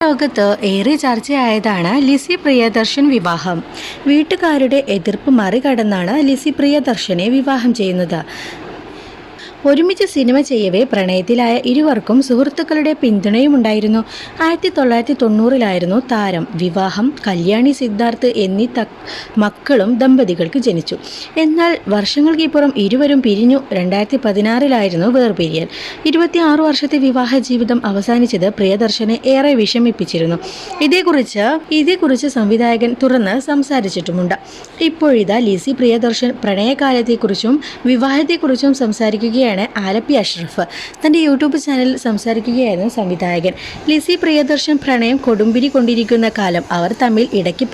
ലോകത്ത് ഏറെ ചർച്ചയായതാണ് ലിസി പ്രിയദർശൻ വിവാഹം. വീട്ടുകാരുടെ എതിർപ്പ് മറികടന്നാണ് ലിസി പ്രിയദർശനെ വിവാഹം ചെയ്യുന്നത്. ഒരുമിച്ച് സിനിമ ചെയ്യവേ പ്രണയത്തിലായ ഇരുവർക്കും സുഹൃത്തുക്കളുടെ പിന്തുണയുമുണ്ടായിരുന്നു. 1990-ലായിരുന്നു താരം വിവാഹം. കല്യാണി, സിദ്ധാർത്ഥ് എന്നീ മക്കളും ദമ്പതികൾക്ക് ജനിച്ചു. എന്നാൽ വർഷങ്ങൾക്കിപ്പുറം ഇരുവരും പിരിഞ്ഞു. 2016-ലായിരുന്നു വേർപിരിയൽ. 26 വർഷത്തെ വിവാഹ ജീവിതം അവസാനിച്ചത് പ്രിയദർശനെ ഏറെ വിഷമിപ്പിച്ചിരുന്നു. ഇതേക്കുറിച്ച് സംവിധായകൻ തുറന്ന് സംസാരിച്ചിട്ടുമുണ്ട്. ഇപ്പോഴിതാ ലിസി പ്രിയദർശൻ പ്രണയകാലത്തെക്കുറിച്ചും വിവാഹത്തെക്കുറിച്ചും സംസാരിക്കുകയാണ്. ആലപ്പി അഷ്റഫ് തൻ്റെ യൂട്യൂബ് ചാനലിൽ സംസാരിക്കുകയായിരുന്നു സംവിധായകൻ. ലിസി പ്രിയദർശൻ പ്രണയം കൊടുമ്പിരി കൊണ്ടിരിക്കുന്ന കാലം. അവർ തമ്മിൽ ഇടയ്ക്ക്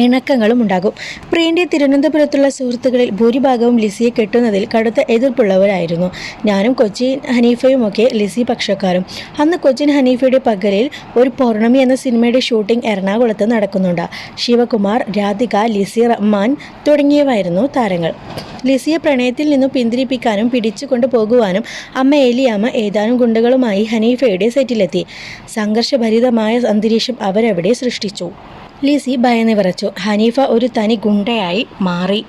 ഇണക്കങ്ങളും ഉണ്ടാകും. പ്രിയൻ്റെ തിരുവനന്തപുരത്തുള്ള സുഹൃത്തുക്കളിൽ ഭൂരിഭാഗവും ലിസിയെ കെട്ടുന്നതിൽ കടുത്ത എതിർപ്പുള്ളവരായിരുന്നു. ഞാനും കൊച്ചിൻ ഹനീഫയുമൊക്കെ ലിസി പക്ഷക്കാരും. അന്ന് കൊച്ചിൻ ഹനീഫയുടെ പകലിൽ ഒരു പൗർണമി എന്ന സിനിമയുടെ ഷൂട്ടിംഗ് എറണാകുളത്ത് നടക്കുന്നുണ്ട്. ശിവകുമാർ, രാധിക, ലിസി, റഹ്മാൻ തുടങ്ങിയവായിരുന്നു താരങ്ങൾ. ലിസിയെ പ്രണയത്തിൽ നിന്നും പിന്തിരിപ്പിക്കാനും പിടിച്ചു കൊണ്ടുപോകുവാനും അമ്മ ഏലിയാമ്മ ഏതാനും ഗുണ്ടകളുമായി ഹനീഫയുടെ സെറ്റിലെത്തി. സംഘർഷഭരിതമായ അന്തരീക്ഷം അവരവിടെ സൃഷ്ടിച്ചു. ലിസി ഭയന്ന് വിറച്ചു. ഹനീഫ ഒരു തനി ഗുണ്ടയായി മാറി.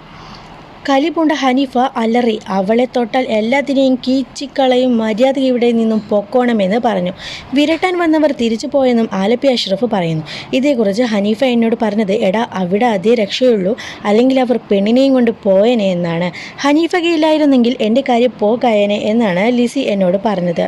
കലിപൂണ്ട ഹനീഫ അലറി. അവളെ തൊട്ടാൽ എല്ലാത്തിനെയും കീച്ചിക്കളയും, മര്യാദ ഇവിടെ നിന്നും പൊക്കോണമെന്ന് പറഞ്ഞു. വിരട്ടാൻ വന്നവർ തിരിച്ചു പോയെന്നും ആലപ്പി അഷ്റഫ് പറയുന്നു. ഇതേക്കുറിച്ച് ഹനീഫ എന്നോട് പറഞ്ഞത്, എടാ അവിടെ അതേ രക്ഷയുള്ളൂ, അല്ലെങ്കിൽ അവർ പെണ്ണിനെയും കൊണ്ട് പോയനെ എന്നാണ്. ഹനീഫയ്ക്ക് ഇല്ലായിരുന്നെങ്കിൽ എൻ്റെ കാര്യം പോകായനെ എന്നാണ് ലിസി എന്നോട് പറഞ്ഞത്.